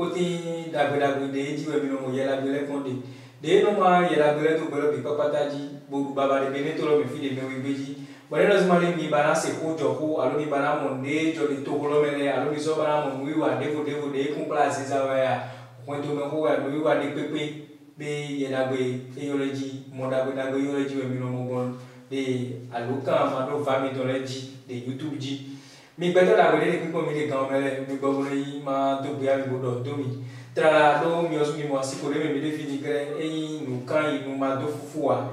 côté d'agréable de dit ouais non il y a la belle fondé de non ma il y a la belle to belle pipa pataji bo baba de bene to lo me fi de me beji bon là zuma le mi bana se ko joko alo mi bana mon de jo de to lo me alo mi so bana mon wi wa de ko place ça wa ya ko to me ko wa wi wa de pepe be il y a la belle theology mon da theology we mi no mo bon de aloka ma do va mi to le di de YouTube di mi beto la belle de ko mi de kan mele mi bo yi ma to bia mi bo do mi tra do mi osu mi mo asi ko le mi de fini kre e nu kan yi nu ma do fufuwa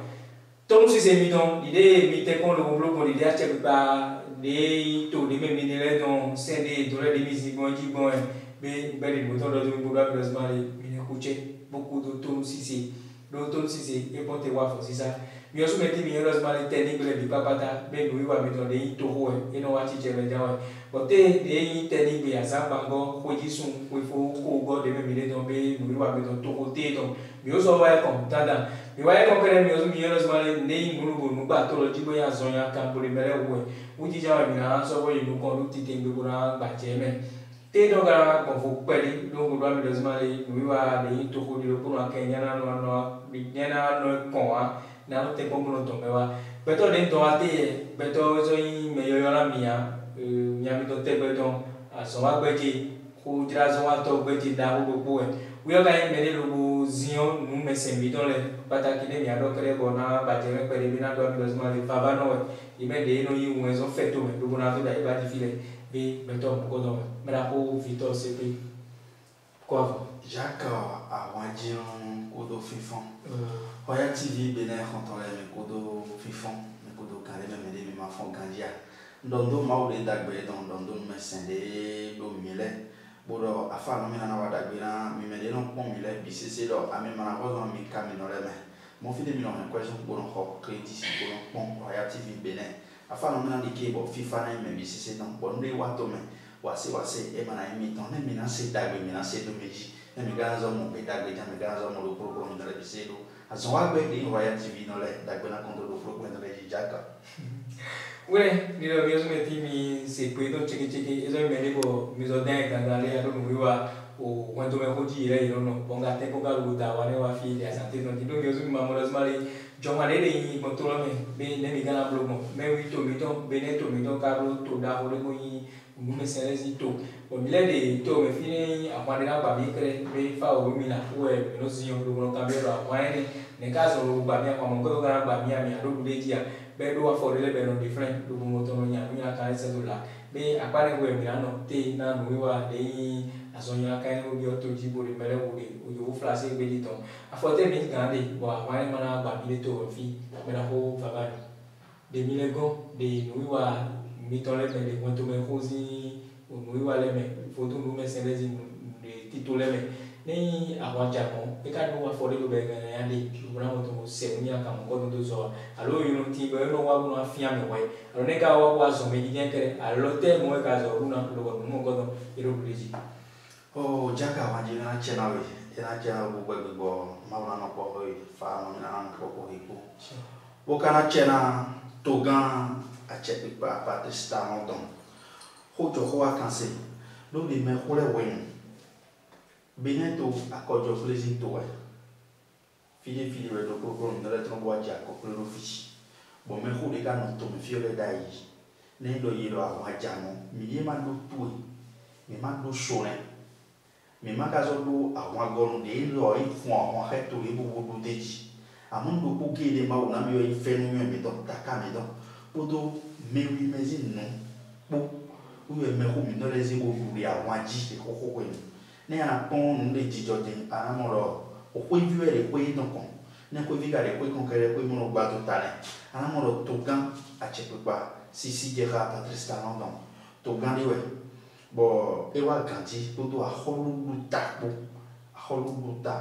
tom si se mi don ide mi te kon lo blo ko ide a che ba de to de me mi le don se de do le de mi si bon ji bon be be de mo to do mi bo da plus ma le mi ne kuche beaucoup de tom si se do tom si se e ponte wa fo si ça mi osu meti mi eros ma le technique le bi papa ta be no wa mi don de to ho e no wa ti je le ja bote de yi technique bi asa bango ko ji sun ko fo ko go de me mi le don be no wa mi don to ho te don mi oso wa e kon tada mi wa e kon kere mi osu mi eros ma le ne nguru bo nu gba to lo ji bo ya zon ya kan bo le mere wo u ji ja mi na so bo yi nu kon lu ti te ngbe bo na gba je me te do ga kon fo peli do go do mi eros ma le mi wa de yi to ho di lo ko na ke nya na no bi nya na no kon wa na no te kon bo no to me wa beto de to ate beto so yi me yo la mia mi to te beto so wa gbeji ko jira so wa to gbeji da gbogbo e wi o ga yin me le lo zion nu me se mi don le pataki ne mi ado kere bo na ba je me pere bi na do mi lo ma le fa ba no e me de no yi un so feto me do na to da ba di file bi beto ko do me la ko Victor CP quoi Jacques a wajin ko do fifon Royal TV Benin quand me ko do fifon me ko do kale me de mi ma fon gandia ndondo mawde dagbe ndondo me sende do mile bodo afa no mi na wa dagbe na mi me de no pon mile BCC do ami mana ko no mi kami no le me mo fi de mi no me question ko no ko credit ko no pon Royal TV Benin afa no mi na de ke bo FIFA na me BCC no bon de wa to me wase e mana mi ton ne mi na se dagbe mi na se do meji ne mi ganzo mo be dagbe ja mi ganzo mo do pro mi na le BCC do aso wa gbe de Royal TV no le dagbe na konto do pro mi na le Jaka Ure, ni lo mio smeti mi se puedo cheque eso me digo mi so den kan dale ya do mi wa o quando me hoji re no ponga tempo ga luta wa ne wa fi ya sante no dindo mio sumi mamo los mali joma le ni control me be ne mi gana blomo me wi to mi to be ne to mi to ka ro to da ho le ko yi mu me se resi to o mi le de to me fini a kwande na ba mi kre be fa o mi na o e no si yo do no cambio a wa ne ka so ba mi kwa mo ko ga ba mi a mi a do de ji a be do afford le be no different do mo to no nya mi na ka se do la be akpare ko e mi na no te na no wi wa de asonya ka ni obi oto jibo le mele wo de o yo flase be di ton afote mi gande bo wa ni mana ba mi le to fi me na ho baba de mi le go de no wi wa mi to le me de won to me kozi o no wi wa le me foto no me se le zi de titule me ni àwọn Japon e ka no wa fo le be gan ya de o na mo to se ni aka mo ko do so alo yo no ti be no wa no afia me wa alo ne ka wa so me di kere alo te mo ka zo una lo mo ko do iro buliji oh Jaka wajin na chena we ina chena bu gbe gbo ma wona no ko hoy fa mo na ko ko hipo o kana chena togan a chepi pa Patrice Talon ho jo ho akanse do de me ho le wen Beneto accordo pleasing to fili we do ko no le tron boa ja ko lo fichi bo me ho de ga no to me fi le dai ne do yiro a wa ja no mi ye ma do tu mi ma do sone mi ma ka zo do a wa go no de lo i fun a wa he to le bo do deji amundo ko ke de ma o na mi yo i fe no mi do ta ka mi do bo do me wi me zin no bo u me ho mi no le zi bo du ya wa ji ko ko ne ana pon le jijo de ana moro o ko vive le ko no kon ne ko viga le ko kon kere ko mo gba to tale ana moro to gan a chepe pa si jera Patrice Talon don to gan le we bo e wa ganti to do a holu buta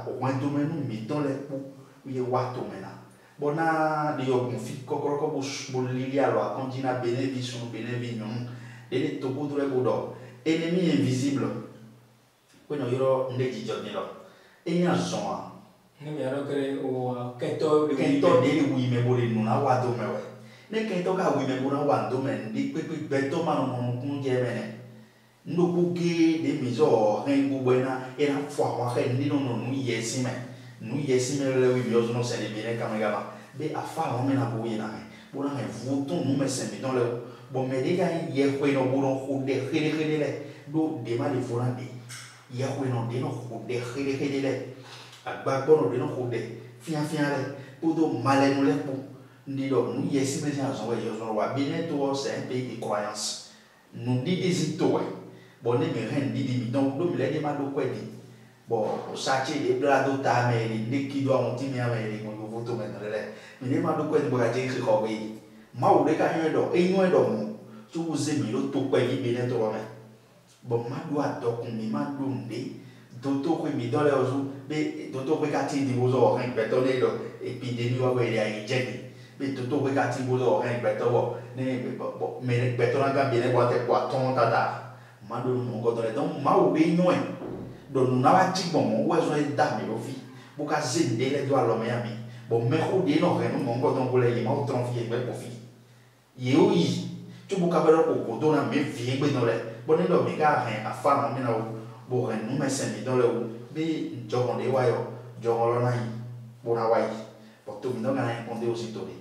o wa do menu mi don le po ye wa to mena bona de yo bon fi kokoro ko bo lili alo akondina benevision benevignon de to bo do le bodo ennemi invisible bueno yo le jijo ni lo enya zonwa ne mi aro kere o kento de wi me bole no na wa do me we ne kento ka wi me bo na wa do me ndi pe beto ma no kun je me ne no buge de mizo ren buena era fwa wa ren ni no no yesime le wi yo no se le bien kamera be afa o me na bo ye na me bo na voto no me se mi dans le bon me de ga ye ko no bo no ko de khele le do de ma de fona de ye ko no de no ko de khele le agba gbo no de no ko de fian le pour do malé no le po ndi do no yesime ja zo we yo no wa bien to c'est un pays de croyance nous dit des itoy bon ne me ren di donc do me le de ma do ko di bon sache de blado ta me ni ki do on ti me ame ni mo voto me le me ne ma do ko di bo ga je ko we ma o de ka hin do e yin do mo tu ze mi lo to ko yi be ne to wa me bon ma do adok mi ma do nde do to ko mi do le ozu be do to ko ka ti di bo zo ren be to le do epidemie wa we ya je be to ko ka ti bo zo ren be to bo ne me be to na ga be ne bo te kwa ton tata ma do mo ko do le donc ma o be yin donc na wa ti bon mo wa zo da mi lo fi bu ka zinde le do alo me ami bon me ko de no ren mo ko don ko le ma o tron fi e be ko fi ye o yi tu bu ka be ko do na me fi e be no le bon ne do mi ga hen afa na mi na o bo ren no me se mi do le o bi jogon de wa yo jogon lo na yi bo na wa yi bo to mi no ga na konde o si to de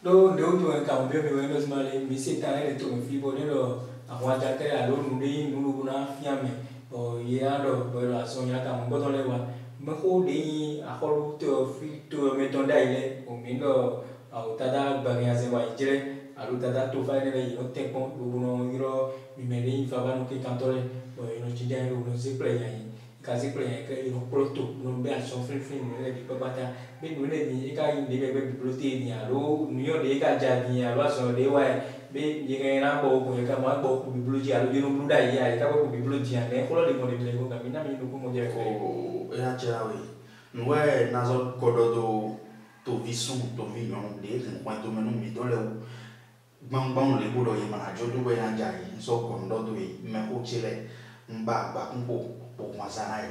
do de o to en ka o be me no smale mi se ta le to mi fi bo ne lo àwọn ajate alo nu de nu na fi ame o ye ado bo la so nya ka mo to le wa me ko de a ko to fi to me to dai le o mi no au tada ba ya se wa jire alu tada to fa ne le no te ko lu no iro mi me de fa ba no ke kantole o no ci de lu no se play ai ka se play ke no proto no be a so fin ne di pa bata be no le ni ka yin de be bibliote ni alo nu yo de ka ja ni alo so de wa be ye na bo ko ka ma bo ko bibliote alo yo no blu dai ya ka bo bibliote ya ne ko lo de mo de le ko ka mi na mi no ko mo je ko era cherawe nwe na zo kododo to visu to vi no de ren kwa to menu mi do le gbangban le bodo ye mana jo do we na ja yi so ko ndo do yi me ko chile mba ba kunpo po kwa sana yi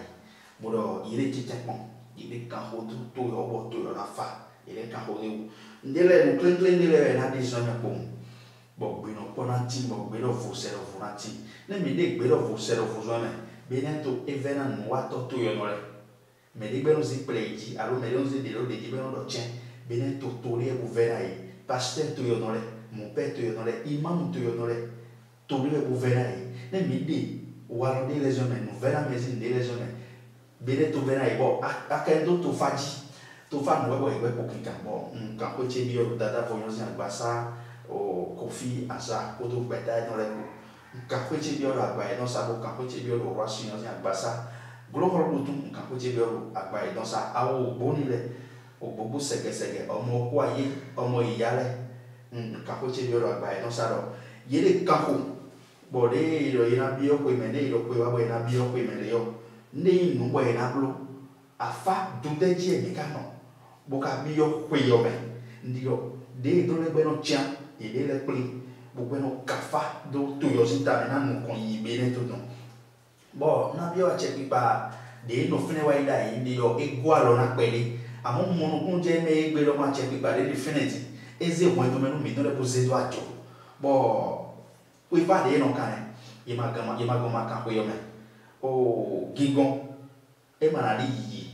bodo ile ti tekpon ile kan ho to yo bo to yo na fa ile kan ho le ndele no klen ndele na di so nya po bo gbe no pona ti bo gbe do fo se do fo na ti ne mi de gbe do fo se do fo zo na benento evena no wa to yo no le me de gbe no si pleji alo me no si de lo de gbe no do chen benento to le bu vera yi pasteur to yo no le mon père to yo no le imam to yo no le to le bu vera yi ne mi de wa de les hommes no vera me si de les hommes benento vera yi bo akendo to faji to fa no we po kika bo nkan ko che bi yo dada fo yo si agbasa o kofi asa ko to gbeta no le nkan ko che bi yo agba no sa bo nkan ko che bi yo ro si yo si agbasa global butu nkan ko che bi yo agba no sa awo boni le ogbogbò sẹgẹsẹgẹ ọmọ ọkọ ayé ọmọ ìyálẹ nkan ko che bi yo agba no sa ro yele kanko bode iro ina bi ọkọ imene iro ko wa bo ina bi ọkọ imene yo ndi nu bo ina blo afa dudeji e mi kano boka bi yo ko yo be ndi yo de do le gbe no tia ile le pli gbogbo no kafa do to yo sita na no kon yi be ne to don bo na bi o che pipa de no fine wa ida yi ndi yo ego alo na pele amo mo no kun je me egbe lo ma che pipa de definite eze won to me no mi no le pose do ajo bo we pa de no kan e ma goma kan ko yo me o gigon e manali yi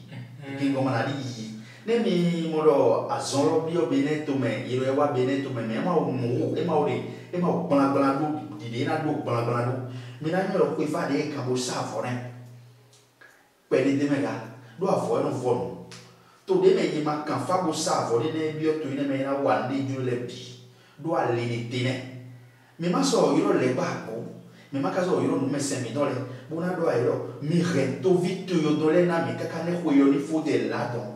gigon manali yi ne mi mo do azoro bi o beneto me iro e wa beneto me ma o mo e ma o blan do di de na do blan do mi na mi ro ko fa de ka bo sa fo ne pe de me ga do afo no fo no to de me yi ma kan fa bo sa fo de ne bi o to ne me na wa de ju le bi do ale de te ne mi ma so iro le ba ko mi ma ka so iro no me se mi do le bo na do iro mi rento vito yo do le na mi ka ne ko yo ni fo de la don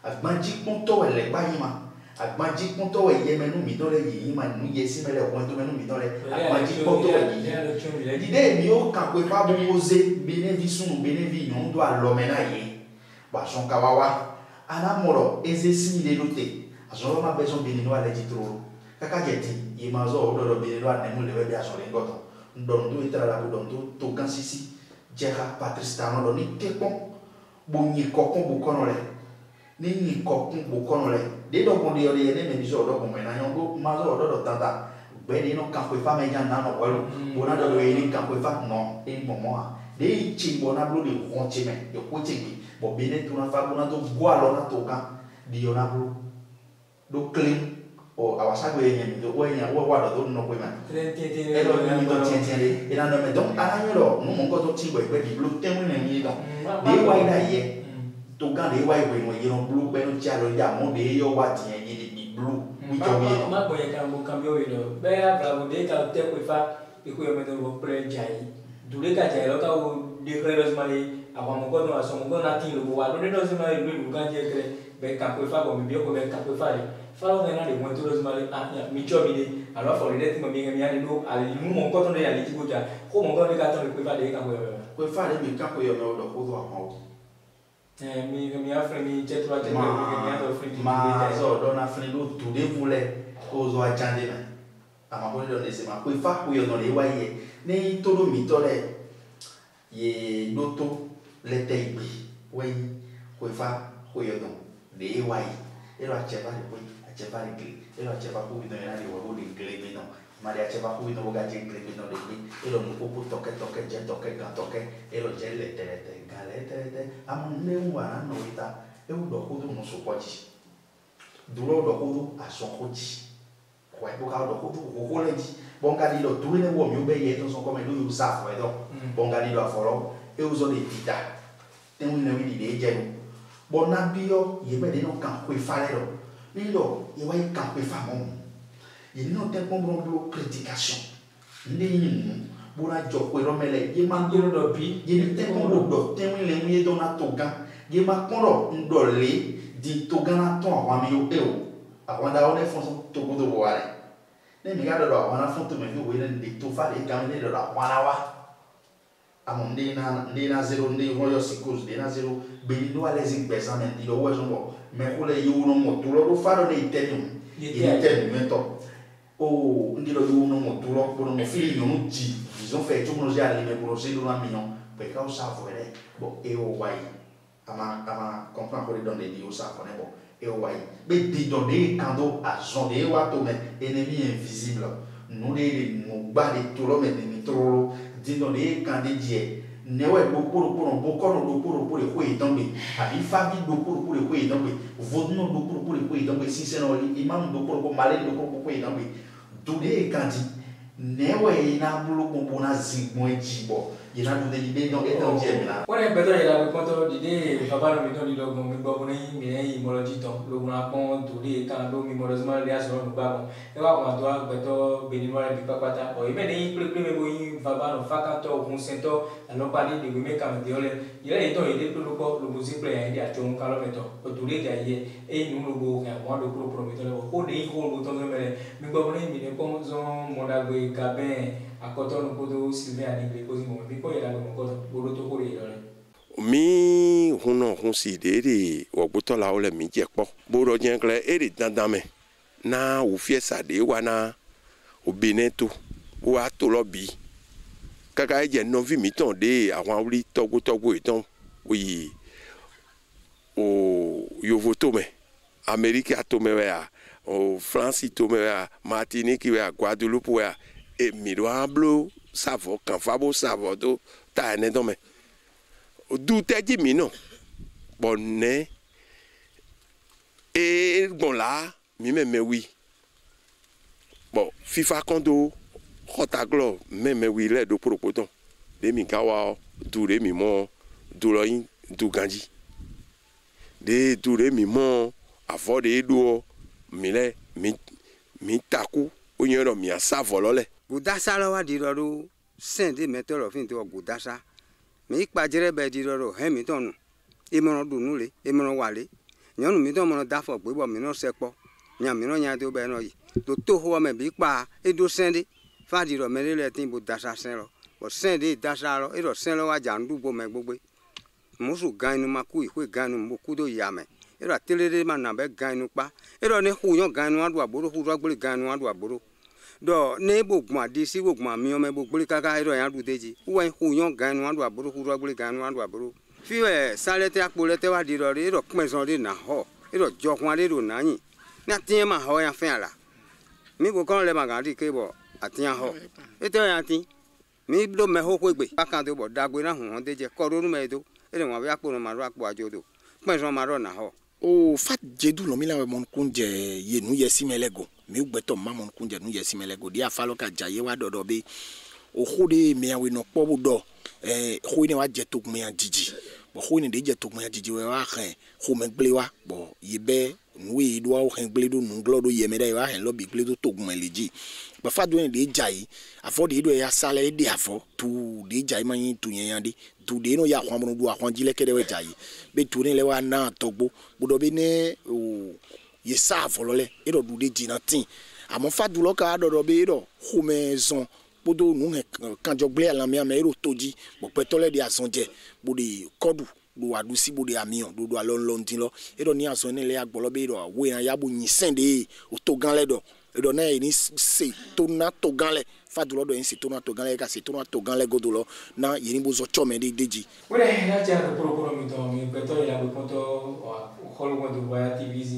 agbanji ponto ele gba yin ma agbanji ponto e ye menu mi do le yin ma nu ye si mele won to menu mi do le agbanji ponto e yin ide mi o kan pe pa bo oze benevisun benevi yon do a lo mena ye ba son kawawa ana moro eze si le lote azoro ma bezo benino ale jitro kaka jeti ye ma zo do benino ane mu le be aso le goto ndon do itra la bo don to kan sisi jera patristano do ni tekon bo ni kokon bo kono le ni kokun bo kono le de do kon de yo le ne me biso do kon mena yon go ma zo do tanta bẹ́ẹ̀ ni kanko ifa mẹ́jà nánà wẹ́lú bọ́nà dọ̀dọ̀ yẹn ní kanko ifa nọ ẹni mọ̀mọ́ à de yìí tsi bọ́nà bolo de kọ́ tsi mẹ́ de kó tsi gbé bọ̀ bẹ́ẹ̀ ní tó nafa bọ́nà tó gbọ́ àlọ́ náà tó kàn di yọ̀ náà bolo do clean o awasago yẹn mi do o yẹn o wa do no ko ma e lo ni do tien de e na no me donc ala yo lo no mo ko to ti bo e bi blu ten ni ni do de wa ida ye to gan de wa we no ye no blu be no cha lo ja mo de yo wa tien ye de bi blu mi jo ye ma ko ye kan mo cambio ye do be ya bla mo de ka te ko fa e ko yo me do mo pre jai du le ka jai lo ka o de creros mali àwọn mo ko no aso mo ko na tin lo wa do de no se ma lu ga je kre be ka ko fa ko mi bi ko be ka ko fa falo ngena de mo toros mali mi jobi de alors faut le mo mi ngami do ali mu mo ko to de ali ti ko ja ko mo ko de ka to ko fa de ka de mi ka ko yo no do ko do ama mi ngami afre mi chetro de mi ngami do free ma so do na free do to de vule ko zo a chande ma ama ko do de se ma ko fa ko yo no le wa ye ni to do mi to le ye do to le te igbe we ko fa ko yo no de wa ye ero a cheva de ko acheva igli elo acheva kubi no yana liwa uli igli bino mari acheva kubi no woga je igli bino de igli elo nukupu toke je toke ga toke elo je leterete ga leterete amu ne wana no ita e u do kudu no sopoji dulo do kudu asokoji kwa ibo ka do kudu kokoleji bonga di do tuli ne wo mi ube ye to so come do you safo edo bonga di do aforo e uzo de tita te mu ne wi di de je no bona bio ye be de no kan ko ifale do Nilo, il va y camper femme. Il n'y a pas de prédication. Il pour la job, pour remettre les man de l'opi, il n'y a pas de docteur, il y a dans la toga, il y a pas de dolé, dit toga ton ramio eo. Avant d'avoir les fonds togo de voir. Les méga de la wana font me vu des tofa et caminé de la wanawa. À mon déna zéro né royo sikos déna zéro benino à les experts men dit le oiseau mais pour les you no motulo do faro ne itenium itenium mento o ndilo you no motulo pour no fili no ti ils ont fait tout nos aller mais pour aussi do na mignon pe ka o sa voere bo e o wai ama comprendre pour donner di o sa connaît bon e o wai be di donner kando a zon de wa to men ennemi invisible nous les no ba de tout le men ni trop di donner kande die newe dokoro bokoro dokoro pour ko itambe abi fabi dokoro pour ko itambe vodno dokoro pour ko itambe si c'est no imam dokoro ko male dokoro ko itambe dude kandi newe ina bulu ko bona zigmo ejibo ina dude libe no eto jemina wona beto ila ko to dide papa no mi to dido mi bo ni mi e mo loji to lo na pon dude kan do mi mo lo zma le aso no ba mo e wa ko to beto benino le bi papa ta o ibe ni pre me bo yin papa no fakato kun sento no pali de me kam de ole ila ito ide pro ko lo buzi pre ya dia chon kalo meto o dude ga ye e nu lo bo ga mo do pro prometo le ko de ko lo to me mi bo ni mi ne ko zo mo da gbe gaben akoto no kodo silve ani gbe ko si mo bi ko ya mo ko bo to ko re ole mi huno hun si de ogbuto la ole mi je po bo ro jen kle e de dandan me na u fie sa de wa na obineto wa to lo bi kaka e je no vi mi ton de àwọn ori togbo itan oyi o yovo to me America to me wa o France to me wa Martinique wa Guadeloupe wa e mi do hablo savo kan fabo savo to ta ne do me du teji mi no bonne e bon la mi me wi bon FIFA kondo hotaglo me wi le do propoton de mi kawa du re mi mo du lo yin du ganji de du re mi mo afo de do mi le mi taku onyo mi asavo lo le budasa lo wa di ro sende metoro fin to budasa mi pajere be di ro he mi tonu imoran dunu le imoran wale nyonu mi to mo dafo gbe bo mi no sepo nya mi no nya to be no yi to ho me bi pa edo sende fa di ro me le tin budasa sen ro bo sende dasa ro e ro sen lo wa jandu bo me gbogbe musu ganu maku ihwe ganu mo kudo yame e ro telere ma na be ganu pa e ro ne hu yan ganu adu aboro hu ro gbere ganu adu aboro do ne bogbon adi si bogbon mi o me bogbori kaka ero yan du deji uwe hu yan ganu adu aburu hu rogbori ganu adu aburu fi we sale te apo le te wa di ro re ro pin son re na ho ero jo kun re ro na yin na tin ma ho yan fin ara mi bo kon le magari ke bo atian ho ete ya tin mi do me ho kwegbe aka do bo dagbe na hu de je ko ro nu me do ele won bi apo no ma ro apo ajo do pon so ma ro na ho o fat jedu lo mi la mon kunje ye nu ye simelego mi ugbeto ma mon kunje nu ye simelego dia falo ka jaye wa dodo be o khode me awe no po do khoine wa jetu me ajiji bo khoine de jetu me ajiji wa khan kho me gble wa bo yibe nuwe do wa khan gble do nu glo do ye me da wa khan lo bi gble do togun eleji ba fa do de jai afo de do ya sale de afo tu de jai man yin tu yan de tu de no ya kwa mo do akwan jile kede we jai be tu ni le wa na togbo bodo be ne o ye sa fo lole e do du de jina tin amo fa du lo ka do be do kho maison bodo nu kan jogble ala mi ame ro toji bo petole de asonje bodi kodu do adusi bodi amion do alon tin lo e do ni ason ni le agbolo be do we an ya bo yin sende o to gan le do e do na ni se to na to gan le fa du lo do yin se to na to gan le ka se to na to gan le godo lo na yin bo zo chome de deji wele na ja ko pro mi to mi petole la bo poto o kholo ko do wa tvz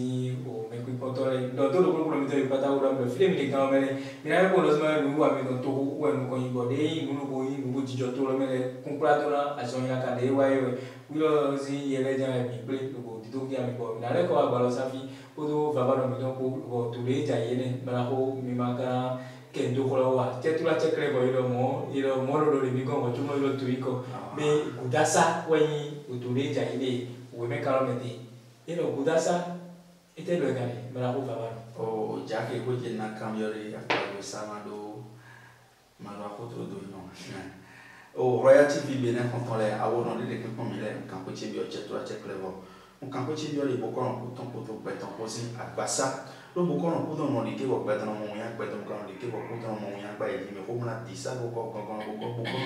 o me ko potole do to pro mi to pata o do film de gan mele mi na ko lo ma lu wa mi to we no ko yin bo de nu bo yin bo jijo to lo mele kun pra to na ason ya ka de wa yo wilo si yele ja mi ple ko di to ya mi bo na le ko agbalo safi o do baba no mi don ko to le ja yene na ko mi maka kendo ko wa tetula chekre bo ilo mo lo mi ko mo tumo ilo tuiko be kudasa wani utule ja ile we me kalo meti ilo kudasa ite lo gani mara ko baba o jake ko je na kamyore akwa sama do mara ko to do no o royalty bi be na konton le awo no le ke pon mi le kan ko che bi o chetura chekre bo on kan ko che bi o le bo ko ko ton ko to beton ko si agbasa lo bo ko ko don no le ke bo beton mo ya beton ko le ke bo ko don mo ya gba yi me ko mna disa bo ko bo ko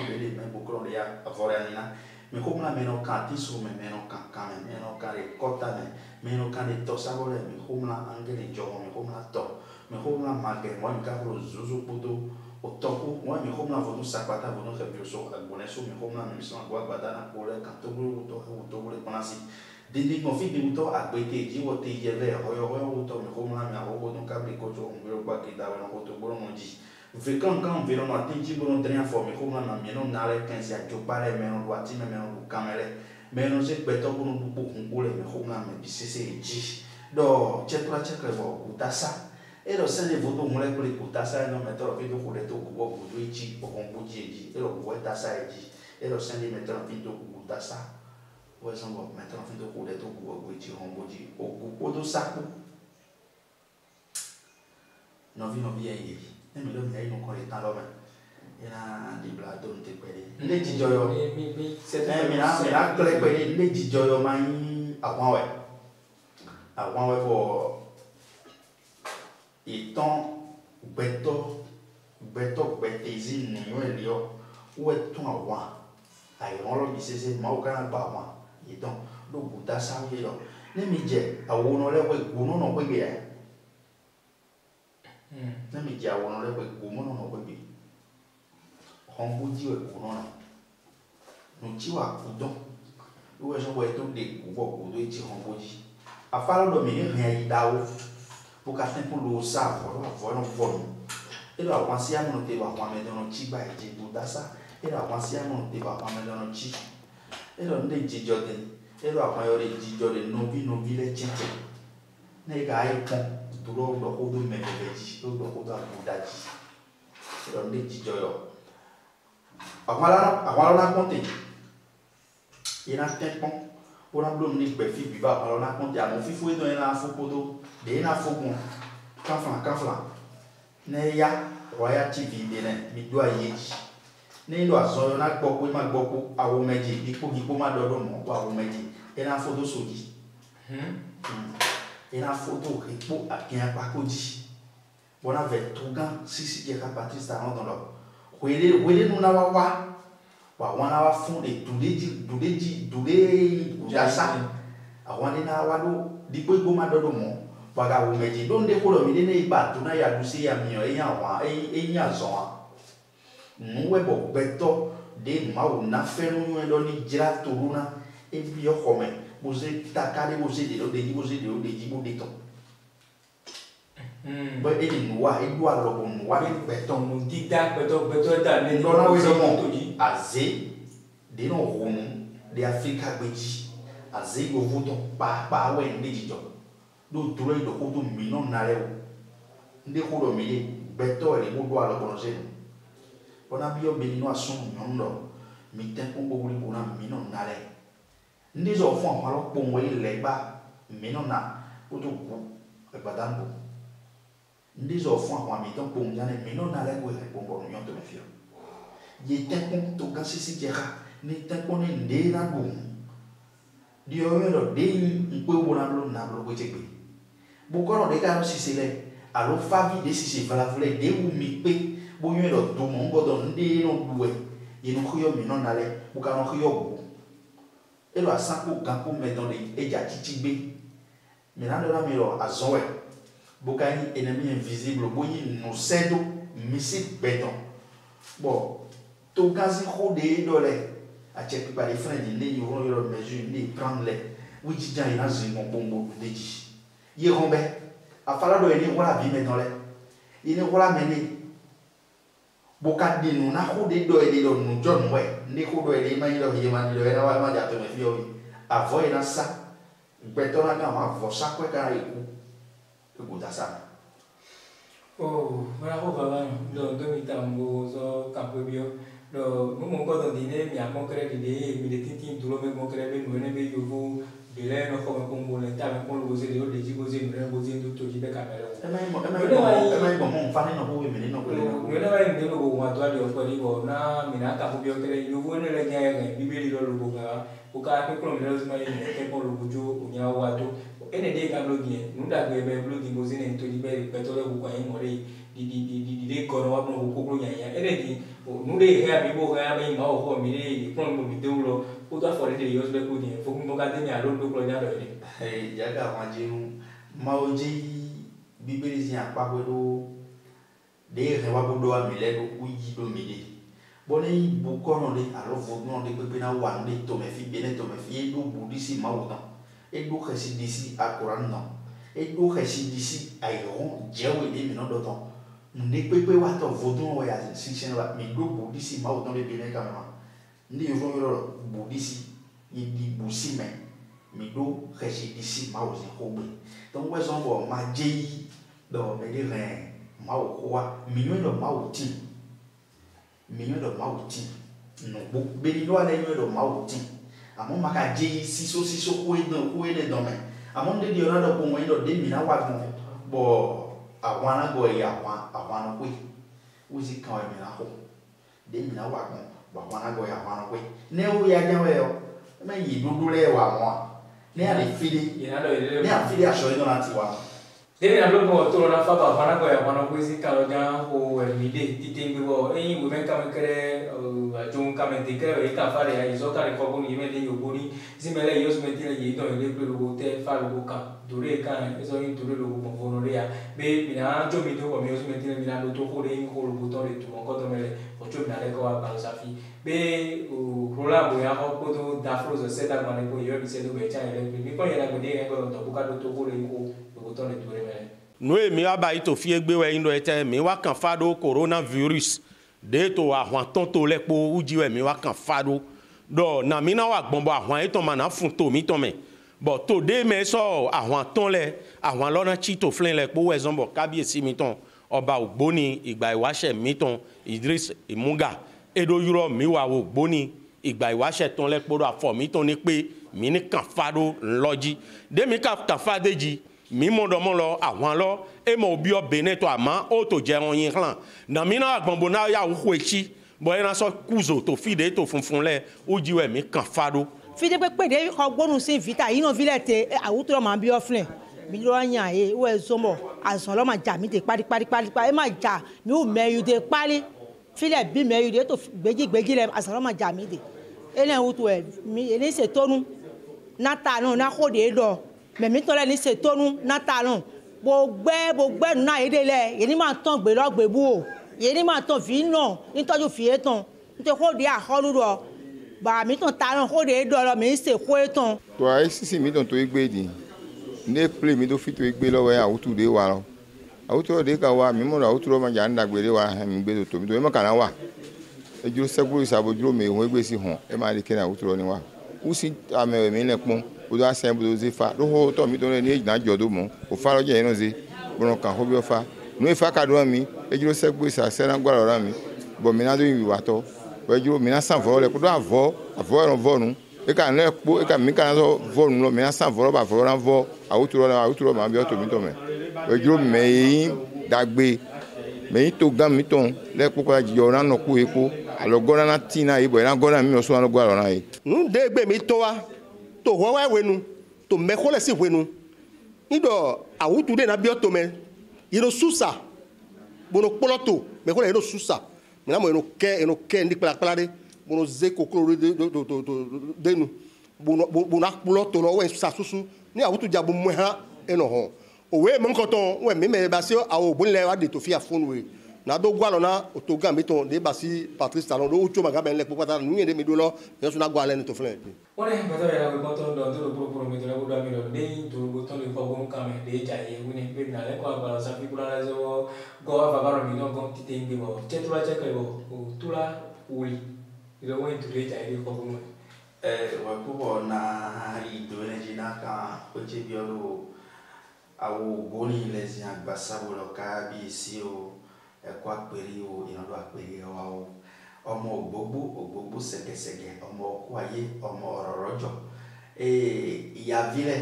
le me bo ko le ya avora ni na me ko mna me no kan ti su me no kan me no kan le kota me no kan le to sa bo le me ko mna angele jo me ko mna to me ko mna magre mo ka ro zuzu puto o toku moi me komna vodu sapata vodu rebioso agboneso me komna me so agwa badana pole kanto bulu to bulu panasi dindi mo fi dibuto agbete ji wote yeve hoyo to me komna me awo no kabri kojo ngiro kwa kita wana to bulu monji vekan vero no atinji bulu ndria fo me komna na me no nare 15 ya jopare me no wati me no kamere me no se beto bulu bu ngule me komna me bisese ji do chetra chekre bo utasa ero sende voto mole kule kutasa no metoro video kule to kubo kuduichi okombuji ero kuweta saiji ero sende metoro video kutasa wezongo metoro video kule to kubo kuduichi ombuji okupodo saku no vino via yi nemi lo mi no ko etan lo me era di blado nte pele le jijoyo mi na kle pele le jijoyo mai awon we for ìtàn gbẹtẹzi nìyẹn èlìọ wọ́n tún àwọn àìrànlọ́bì ṣẹṣẹ máa ó kára gba àwọn ìtàn lóògùn dá sáré lọ lẹ́mi jẹ àwòrán lẹ́wọ̀ ìgbóná náà pẹ́gbẹ́ yà lẹ́mi jẹ àwòrán lẹ́wọ̀ ìgbóná náà pẹ́gbẹ́ ọ̀hún bó jíwẹ̀ ìgbóná náà nùjíwà kúdán lówó ẹ̀ṣọ́ wọ̀ ẹ̀ tó dé gbogbo kúdó èjì ọ̀hún bó jí afárádọ̀ mi ní ìrìn àyè dáwó pour qu'à temps pour le savoir avoir un vol et là on s'y a monté va pas mettre dans chi ba et tout ça et là on s'y a monté va pas mettre dans chi et là on dit Jordan et là on y a dit Jordan novi les tchèque ne ga ai pon duro do ko do me veji do ko da daji et là on dit Jordan avant la compter il a temps pour la blonde ni befi bi ba alors na compter à mon fifou et dans la fou podo de na fogun kanfla ne ya royalty tv de ne mi do ayeji ne lo aso na gbopo ma gbopo awo meji ipo ma dodo mo wa awo meji e na photo soji e na photo ipo akin apakoji bona ve tugan sisi je ka patrice ta dans lo wele nu na wa wana wa fun de dudeji udasa awon na wa do dipo ipo ma dodo mo baga wo meji don de ko lo mi ne iba to na ya du se ya mi o eyan zo nu we bo beto de ma wo na fe nu yo do ni jira to runa e bi o ko me mo se takade mo se de o de ji mo se de o de ji mo de to bo e ni wa e do alo bo no wa beton no dida beton da ne no na we so mo aze de no ronu de Africa gbeji aze go voto pa we ndi jijo do duro do ko do mi no na le o ndi ko do mi beton e mo do alo bo no se ona bi o be no asun no ndo mi ten ko bo wuri ko na mi no na le ndi zo fun àwọn lo po we le gba mi no na o to ku e badango ndi zo fun àwọn mi ton po njane mi no na le go e po bo no to me fio ye ten ko to ga sisi jera ni ten ko ni ndi na go di o yo de npe wo na lo go chegbe bo ko no de ka no sisi le alo favi de sisi vala vle de wu mi pe bo yo lo to mo ngodo ndi no duwe ye no yo mi no na le bo ka no yo go et le saco gampo met dans les eja titibé maintenant de la miro azoe bokani ennemi invisible boyi no sedo missile béton bon to gazi khode dole a check par les freins de ni vont leur mesure ni prendre les oui jan ina zingo bombo deji ye rombe a fala do ni wala bi met dans les il ne wala mené boka dinu na khode do e do no john we ndi ko do e ma ilo ye man do e na wa ma ja to me fio avo ina sa betona na ma vo sa ko ka iku e go da sa oh mara ko baba do mi tambo so campo bio do mo ko do dine mi amo kre di mi de tintin dulo me mo kre be no ne be yovo de le no ko ko mo le ta me ko lo ze de o de ji go ze no go ze do to ji be kamera e mai mo fa ni no ko mi no ko yo na wa ni no go wa to ali o ko ni go na mi na ka ko bio kre yovo ne le nya ga bibeli lo lo go ga o ka pe ko mi lo ze mai ne ke ko lo bujo o nya wa to ene de ka blogi nu da go be blogi go ze ne to ji be pe to le go kwa yin mo re di de ko no wa no ko ko nya ya ene di nu de he abi bo ga mai ma o ko mi ne ko mo mi de lo o to for de yo be ko ni fo mo ka de nya lo do ko nya do ni e ja ga wa ji ma o ji bibeli zi apa ko do de he wa bo do a mi le do ku yi do mi de boni bu ko no de alo vo no de pe na wa de to me fi bene to me fi do bu disi ma o no e do khasi disi akuran no e do khasi disi ayron jewe de mi no do ton ne pepe wa to vo do wa ya sinchen wa mi do bu disi ma o no de bene ka ma ndi yo ro bu disi yi di bu si me mi do khasi disi ma o zi ko be donc wa son bo ma je do me de ren ma o ko wa mi yo do ma o ti mi yo do ma o ti no bo be ni do ale yo do ma o ti amo maka je siso ko e do me amo de di ora do ko mo do de mi na wa gun bo àwọn na go ya àwọn no ko o si kan mi na ho de mi na wa gun bo àwọn na go ya àwọn no ko ne o ya ja we o me yi dudu le wa mo ne a le fili ne a fili aso e no na ti wa de na lo mo to na fa ba bana ko ya bana ko si ka lo ja o mi de ti te ngbe bo e wo men ka me kere a jun ka me de kere e ka fa re ya izo ka re ko bo ni me de yo bo ni si me le yo se me ti le yi do le pe lo te fa lo ka dure ka e so yin dure lo mo bo no re ya be mi na jo mi do ko me yo se me ti le mi na lo to ko re ko lo bo to re tu mo ko to me le o jo na le ko wa ba sa fi be o rola bo ya ko to da fro se da ma ne ko yo bi se do be cha ele mi ko ya na go de ko to bu ka do to ko re ko lo to le tu re noe mi wa ba ito fie gbe we indo ete mi wa kan fado coronavirus de to ahwan ton to le po uji we mi wa kan fado do na mi na wa gbonbo ahwan ito ma na fun to mi to me bo to de me so ahwan ton le ahwan lo na chi to flen le po we zombo kabiesi mi ton ọba Ògbóni ìgbà ìwáṣẹ̀ mi ton Idris Imuga edo yuro mi wa Ògbóni ìgbà ìwáṣẹ̀ ton le po do afọ mi ton ni pé mi ni kan fado nloji de mi kan fadeji mi mo do mo lo àwọn lo e mo bi o bene to ama o to je won yin kan na mi na agbonbo na ya wo echi bo ina so kuzo to fide to funfun le o jiwe mi kan fado fide pe de ko gbonu sin vita ino vilete awuto ma bi oflen mi lo yan e o ezomo asan lo ma ja mi de pari e ma ja mi o meyu de pari file bi meyu de to gbeji le asan lo ma ja mi de ene wuto e mi ene se tonu nata no na ko de do me mi to le ni se tonu nata no bo gbe nu na ede le ye ni ma tan gbe lo gbe bu o ye ni ma tan fi no ni toju fi etan nte ko de aholu ro ba mi tan ta no ko de do lo mi se ko etan to ai sisi mi ton to igbe di ne play mi do fit to igbe lo we awutu de wa lo awuturo de ka wa mi mo awuturo ma ja nda gbere wa mi gbe to mi to e ma kana wa e juro sekuru isabo juro me ho egbe si hon e ma de kena awuturo ni wa usi ame mi le pon o do asen bo do ze fa do ho to mi to ni na jodo mo o fa lo je no ze bono kan ho bi o fa no e fa ka do mi e juro sekuru isa se na gwa ro mi bo mi na do wi wa to bo e juro mi na san fo le ko do avo ron vo nu e ka na po e ka mi ka na so vo nu lo mi na san fo ba fo ran vo awuturo ma bi o to mi to me e juro me dagbe me to gan mi ton le po ko ji yo ran no ku epo alogora na tina ibo na gora mi o so na gora ran yi nu de gbe mi to wa to ho wa wenu to me ko le si wenu nido awutu de na bi o to me yiro susa bono poloto me ko le yiro susa me na mo eno ke ndi pala de bono ze kokoro de nu bono poloto lo we susa susu ni awutu jabu mo ha eno ho owe me nkoton we me basi awo bonle wa de to fi afun we na do gwa lona to gan mi ton de basi Patrice Talon do ucho maga ben le popata nu yende mi do lo yesu na gwa le ni to flen wone bata ya we boton do to pro mi do la do mi do de to boton le ko bon kam de ja ye woni be na le ko ba sa fi kula la zo go va ba mi no go ti te ngi bo te to la che ko bo to la uli ile woni to le ja ye ko bon wa ko na i do ne jina ka o che biolo awo boni lezi agbasa wo lo ka bi si o eko aperi o ina do aperi wa o ọmọ ogbogbo segesege ọmọ oku ayé ọmọ ororojo ìyá vile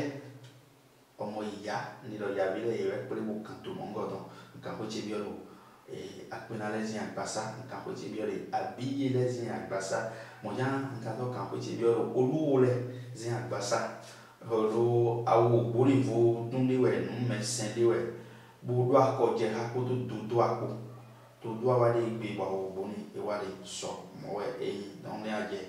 ọmọ ìyá ni lo ya vile e pere mo kan to mo ngodon nkan ko che bi olo apena lezi agbasa nkan ko che bi olo abiye lezi agbasa mo ya nkan to kan ko che bi olo oluwo le zi agbasa olo awo boni vo tunde we nu mesen de we bo do akoje ha ko to do apo to do awade igbe wa wo boni e wa le so mo we don le aje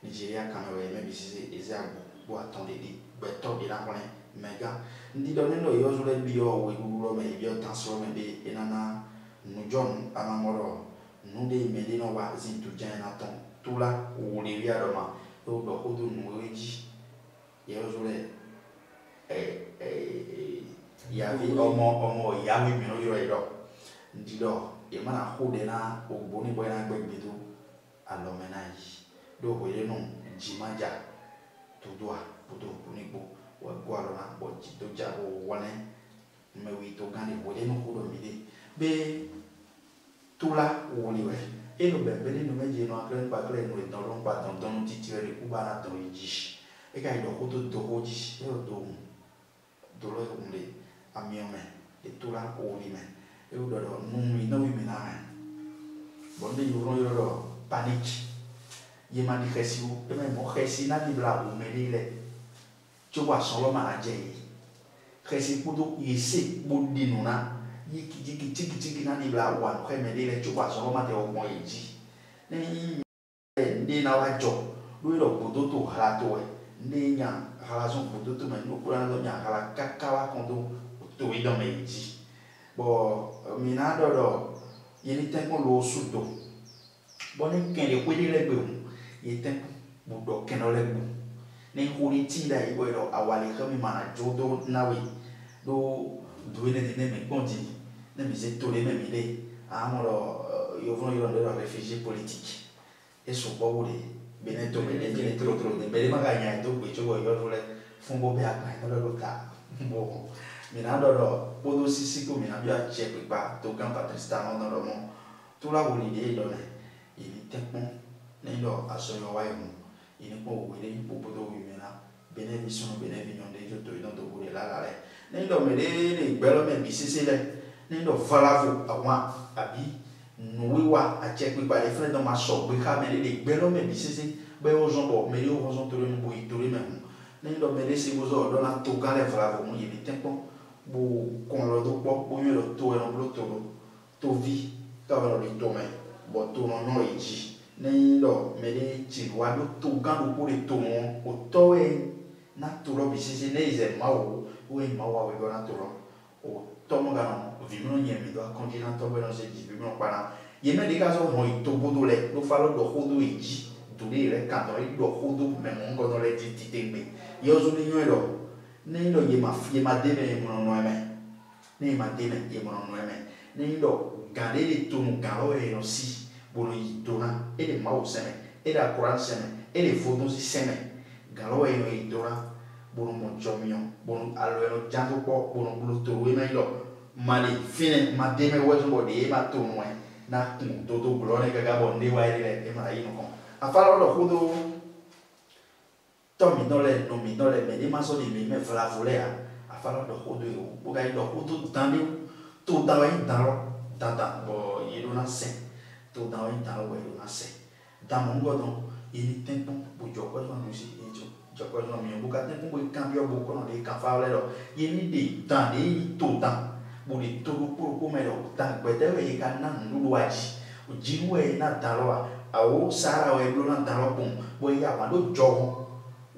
Nigeria kan we me bi si eze agbo bo atonde di be to di la kon mega ndi do neno yo zo le bi o we guro me bi o tansro me de enana nu jon amamoro nu de me de no wa zin to jana ton to la o le wi adoma o do ko do nu weji ye zo le ya vi ọmọ ya mi no yo ero ndi do e mana ho de na ogbo ni boy na gbegbe do alomenai do ho ye no jimaja to do a bodo ni bo wa gwa lo na bo ji do ja bo wane me wi to gani bo ye no ho do mi de be tula wo ni we e no be be no meje no akren pa kren no no ron pa don ti ti re ku ba na to ji e ka do ho do ho ji e do lo umle amiome e tula wo ni me e do no mi no mi na me bonde yo panique ye mani khesi u e me mo khesi na ni bla u me le cho wa so lo ma je khesi pudo yese bodi no na yiki na ni bla wa no me le cho wa so lo ma te o mo yi ni na wa jo lo bodo to hala to e ni nya hala so bodo to me no kura no nya hala kakawa kondo to wi do me ji bo mi na do ye ni tempo lo sudo boni kende kweli legbe ye tempo budo keno legbe ne huri tida ibo ro awali khami mana jodo nawe do duene ne me konti ne mi se tole me mi le amoro yo vono yo ndo réfugié politique e so bawule beneto me le tro de bele maganya do gbe jogo yo vole fumbo be akpa no lo ka bo mi na do bodo sisi ko mi na bia check pa to kan Patrice Talon no mo to la woni de do ne ini tempo nendo asoyo wa yo ini po wele po bodo wi mena benevi sono benevi non de joto ino to bure la le nendo me le gbelo me bi sisi le nendo valavo awa abi no wiwa a check pa le frère dans ma so be ka me le gbelo me bi sisi be o jombo me le o jombo to le mo i to le me nendo me le se bozo do na to ka le valavo mo ini tempo bo con lo do po bo yo lo to e no to vi ka va lo to me bo to no iji nendo me le ti wa do to gan do ko le to mo o to e na to lo bi sisi ne ize ma o e ma wa we go na to lo o to mo ga no vi mo nye mi do continent to we no se di bi mo pa na ye me de ka so mo to bodo le do fa lo do ho do iji do le re ka do do ho do me mo ngo no le ti te me yo zo ni yo lo nendo ye ma de me mo no me ne ma deme e mo no eme ne ndo gande de tonu galo e no si bono yidona e de mawo seme e da Quran seme e de foto si seme galo e no yidona bono mo jomio bono alo no jango po bono bulu to we na ilo mali fine ma deme wo so de ma tonu e na to glone ga bonde wa ile e ma ino ko afalo lo hudo to mi dole me de ma so de me fla volea afalo lo hudo yo buga lo hudo tande to dawa indalo tata bo yelo na se to dawa indalo we na se da mongo don ini tempo bu joko no si ejo joko no mi buka tempo bu cambio bu ko no de ka fa le do ini de tande to ta bu de to ko ko me do ta gbete we ka na ndu waji o jinwe na dalo awo sara we blo na dalo pon bo ya ma do jogo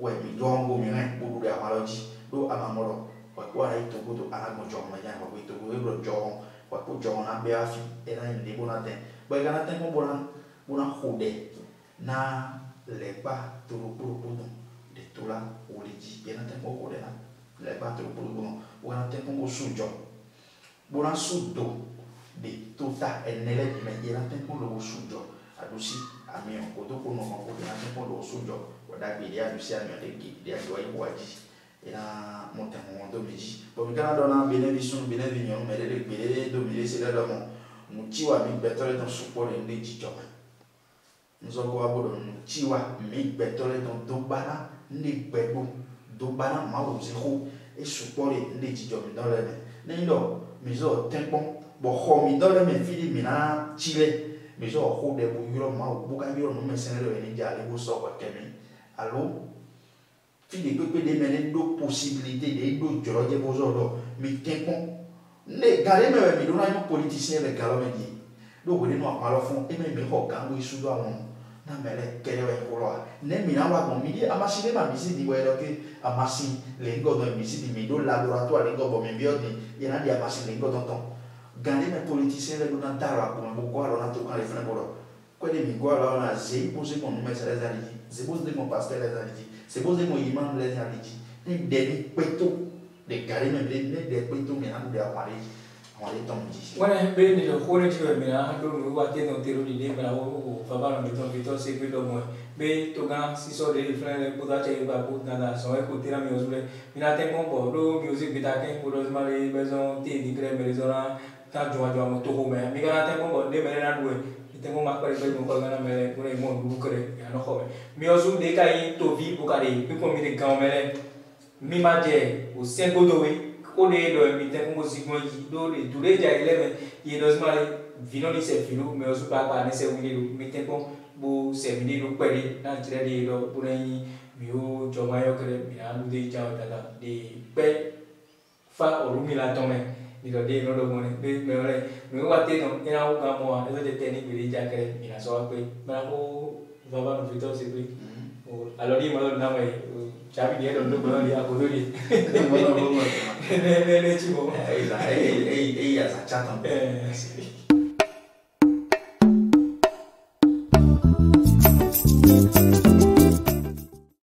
we mi jongo mi na bu do amaloji do amamoro kwa ito ko to ala mo jogo ma ya ko ito ko e blo jogo kwa ko jogo na be afi e na ndi bona te bo ga na tempo bona khode na lepa to ko de tola oliji e na tempo khode na lepa to ko bo na tempo mo sujo bona sudo de tota enele me e na tempo lo sujo adusi amio ko to ko no ko na tempo lo sujo wada bi dia adusi amio de ki dia do ai waji ina monte mondo meji bo mi kana dona benevision benevinyo mere de bele do mi se da mo muchiwa mi betole don support ndi jijo nzogo abodo muchiwa mi betole don do bana ndi gbedo do bana ma wo se ho e support ndi jijo mi dole ne ndo mi zo tempo bo ho mi dole me fili mi na chile mi zo ho de bu yuro ma bu ka yuro no me senere ni jale bo so ko kemi allo fili pepe de mene do possibilité de do joroje bozodo mi tempo ne gare me mi dona yo politicien le galo me di do go de no amalo fun e me mi ho kan bo isudo awon na mele kere we ko ne mi na wa bon mi di amasi ma mi si di we do ke amasi le ngo do mi si di mi do laboratoire le ngo bo mi bio di e na di amasi le ngo don ton gare me politicien le dona tara ko mo ko alo na to kan le fene bolo ko de mi go alo na ze poser mon numéro les aliji ze poser mon pasteur les aliji c'est posé mon imam les aliji ni deni peto de gare me de peto me na de apare on les tombe dit wana be ni lo khone ti me na do no wa te no tero ni de me o fa ba no me ton vito se pe do mo be to ga si so de frère po da che ba po na so e ko tira mi osule mi na te mo bo do music bita ke ko do ma le besoin te di crème les ora ta jo mo to ho me mi ga te mo bo de me na duwe tengo más para el mundo para ganar por el mundo lucre ya no joven mi osu de kai to vi bukari pipo mi de gamere mi maje o sengo do we ko de do mi tengo sigmo do de dure ja 11 y dos male vino ni se filo mi osu pa ne se wini mi tengo bu se vini do peri na tire de do bunai mi o jomayo kre mi alu de ja data de pe fa orumi la tome Digo dia no lo pone, me guate no, era un camo, eso de tenis que ya que mira so que me hago baba no fito se que o alori malo na me chavi dia no lo dia ko dori ne chibo ei ya sa chata